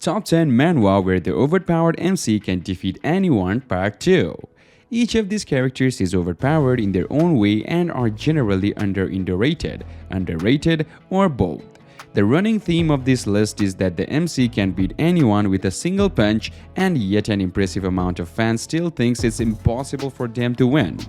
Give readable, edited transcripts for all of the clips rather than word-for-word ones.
Top 10 Manhwa where the overpowered MC can defeat anyone Part 2. Each of these characters is overpowered in their own way and are generally underrated, or both. The running theme of this list is that the MC can beat anyone with a single punch, and yet an impressive amount of fans still thinks it's impossible for them to win.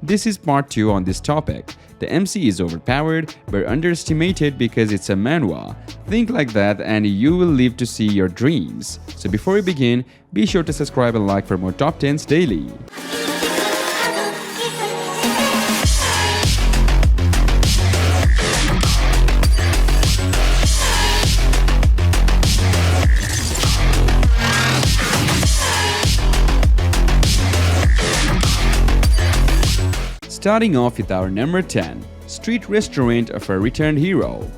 This is part 2 on this topic. The MC is overpowered but underestimated because it's a manhwa. Think like that and you will live to see your dreams. So before we begin, be sure to subscribe and like for more top 10s daily. Starting off with our number 10, Street Restaurant of a Returned Hero.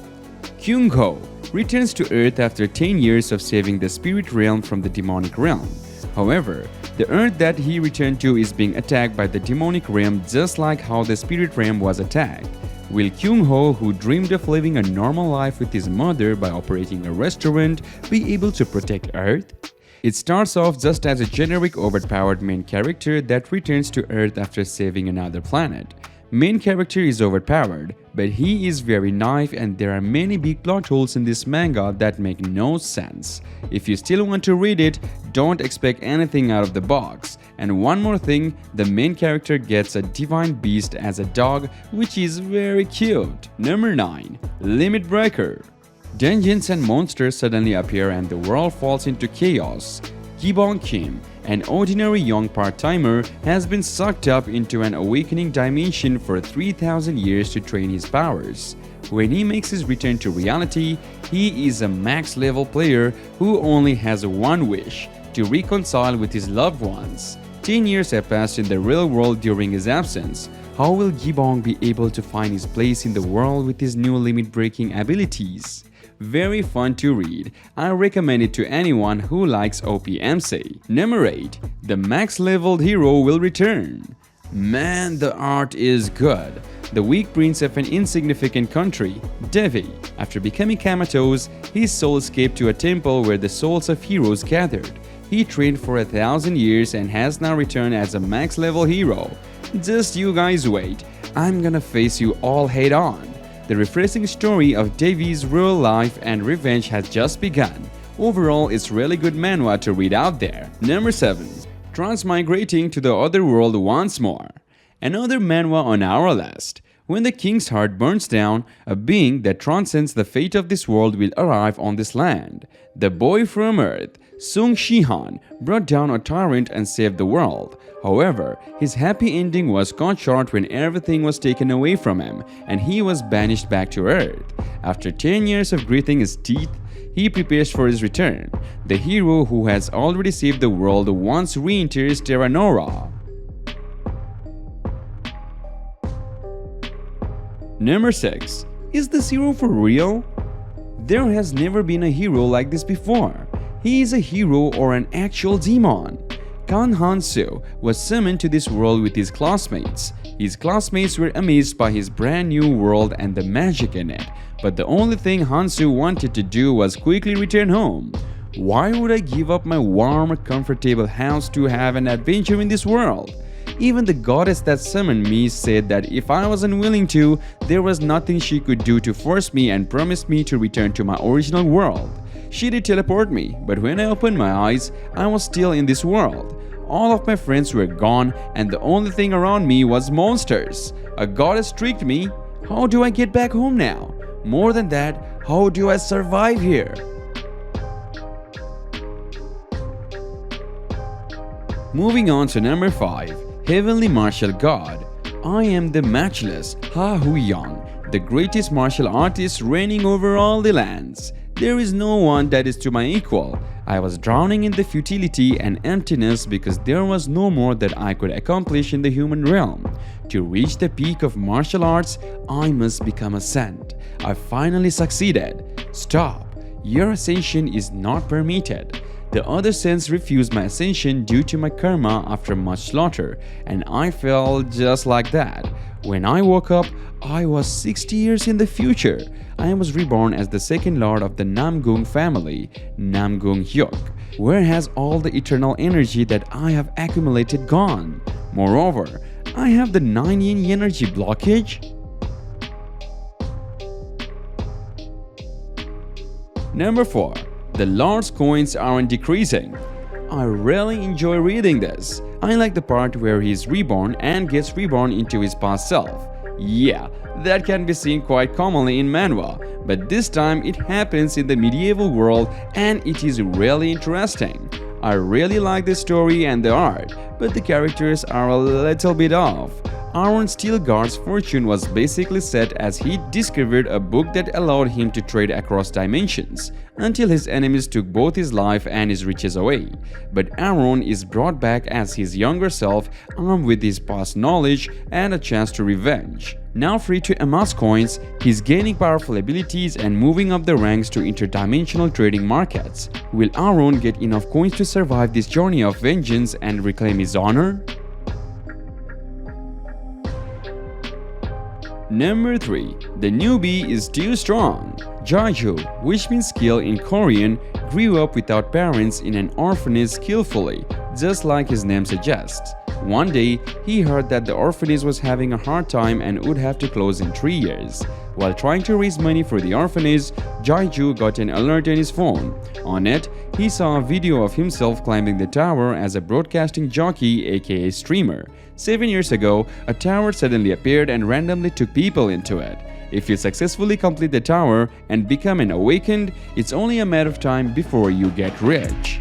Kyung-ho returns to Earth after 10 years of saving the spirit realm from the demonic realm. However, the Earth that he returned to is being attacked by the demonic realm just like how the spirit realm was attacked. Will Kyung-ho, who dreamed of living a normal life with his mother by operating a restaurant, be able to protect Earth? It starts off just as a generic overpowered main character that returns to Earth after saving another planet. Main character is overpowered, but he is very naive and there are many big plot holes in this manga that make no sense. If you still want to read it, don't expect anything out of the box. And one more thing, the main character gets a divine beast as a dog, which is very cute. Number 9. Limit Breaker. Dungeons and monsters suddenly appear and the world falls into chaos. Gi-bong Kim, an ordinary young part-timer, has been sucked up into an awakening dimension for 3,000 years to train his powers. When he makes his return to reality, he is a max-level player who only has one wish: to reconcile with his loved ones. 10 years have passed in the real world during his absence. How will Gi-bong be able to find his place in the world with his new limit-breaking abilities? Very fun to read. I recommend it to anyone who likes OPMC. Number 8. The max-leveled hero will return. Man, the art is good. The weak prince of an insignificant country, Devi, after becoming comatose, his soul escaped to a temple where the souls of heroes gathered. He trained for 1,000 years and has now returned as a max-level hero. Just you guys wait. I'm gonna face you all head on. The refreshing story of Devi's real life and revenge has just begun. Overall, it's really good manhwa to read out there. Number 7. Transmigrating to the Otherworld once more. Another manhwa on our list. When the king's heart burns down, a being that transcends the fate of this world will arrive on this land. The boy from Earth, Sung Shihan, brought down a tyrant and saved the world. However, his happy ending was cut short when everything was taken away from him and he was banished back to Earth. After 10 years of gritting his teeth, he prepares for his return. The hero who has already saved the world once re-enters Terra Nora. Number 6. Is this hero for real? There has never been a hero like this before. He is a hero or an actual demon. Kan Han-soo was summoned to this world with his classmates. His classmates were amazed by his brand new world and the magic in it. But the only thing Han-soo wanted to do was quickly return home. Why would I give up my warm, comfortable house to have an adventure in this world? Even the goddess that summoned me said that if I was unwilling to, there was nothing she could do to force me and promised me to return to my original world. She did teleport me, but when I opened my eyes, I was still in this world. All of my friends were gone and the only thing around me was monsters. A goddess tricked me. How do I get back home now? More than that, how do I survive here? Moving on to number 5. Heavenly Martial God. I am the matchless Ha Hu-young, the greatest martial artist reigning over all the lands. There is no one that is to my equal. I was drowning in the futility and emptiness because there was no more that I could accomplish in the human realm. To reach the peak of martial arts, I must become a saint. I finally succeeded. Stop. Your ascension is not permitted. The other sons refused my ascension due to my karma after much slaughter, and I fell just like that. When I woke up, I was 60 years in the future. I was reborn as the second lord of the Namgung family, Namgung Hyuk, where has all the eternal energy that I have accumulated gone. Moreover, I have the 9 yin energy blockage. Number 4. The Lord's coins aren't decreasing. I really enjoy reading this. I like the part where he is reborn and gets reborn into his past self. Yeah, that can be seen quite commonly in manhwa, but this time it happens in the medieval world and it is really interesting. I really like the story and the art, but the characters are a little bit off. Aaron Steelguard's fortune was basically set as he discovered a book that allowed him to trade across dimensions, until his enemies took both his life and his riches away. But Aaron is brought back as his younger self, armed with his past knowledge and a chance to revenge. Now free to amass coins, he's gaining powerful abilities and moving up the ranks to interdimensional trading markets. Will Aaron get enough coins to survive this journey of vengeance and reclaim his honor? Number 3. The newbie is too strong. Jaiju, which means skill in Korean, grew up without parents in an orphanage skillfully, just like his name suggests. One day, he heard that the orphanage was having a hard time and would have to close in 3 years. While trying to raise money for the orphanage, Jaiju got an alert on his phone. On it, he saw a video of himself climbing the tower as a broadcasting jockey aka streamer. 7 years ago, a tower suddenly appeared and randomly took people into it. If you successfully complete the tower and become an awakened, it's only a matter of time before you get rich.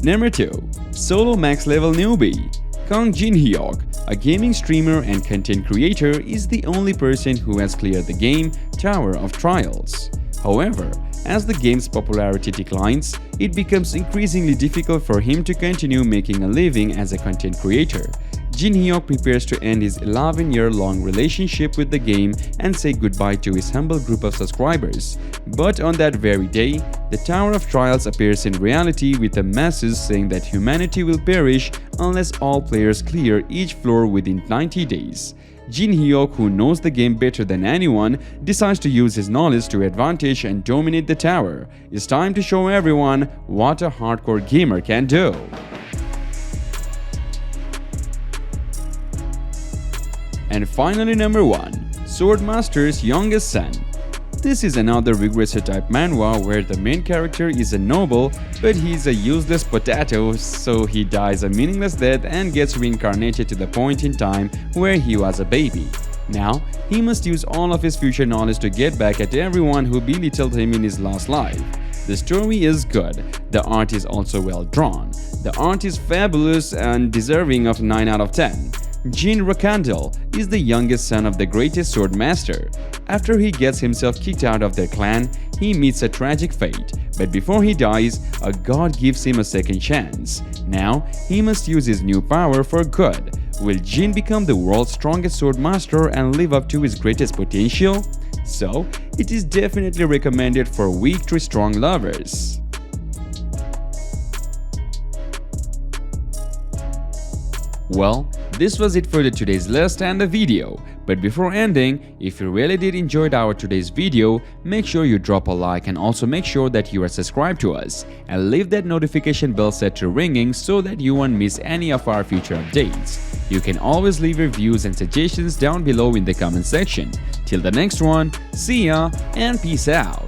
Number 2. Solo Max Level Newbie. Kang Jin-hyuk, a gaming streamer and content creator, is the only person who has cleared the game Tower of Trials. However, as the game's popularity declines, it becomes increasingly difficult for him to continue making a living as a content creator. Jin-hyuk prepares to end his 11-year-long relationship with the game and say goodbye to his humble group of subscribers. But on that very day, the Tower of Trials appears in reality with a message saying that humanity will perish unless all players clear each floor within 90 days. Jin-hyuk, who knows the game better than anyone, decides to use his knowledge to advantage and dominate the tower. It's time to show everyone what a hardcore gamer can do. And finally, number 1. Swordmaster's youngest son. This is another Regressor type manhwa where the main character is a noble, but he's a useless potato, so he dies a meaningless death and gets reincarnated to the point in time where he was a baby. Now, he must use all of his future knowledge to get back at everyone who belittled him in his last life. The story is good, the art is also well drawn. The art is fabulous and deserving of 9 out of 10. Jin Rakandel is the youngest son of the greatest Swordmaster. After he gets himself kicked out of their clan, he meets a tragic fate, but before he dies, a god gives him a second chance. Now, he must use his new power for good. Will Jin become the world's strongest Swordmaster and live up to his greatest potential? So, it is definitely recommended for weak to strong lovers. Well, this was it for today's list and the video. But before ending, if you really did enjoy our today's video, make sure you drop a like and also make sure that you are subscribed to us and leave that notification bell set to ringing so that you won't miss any of our future updates. You can always leave your views and suggestions down below in the comment section. Till the next one, see ya and peace out.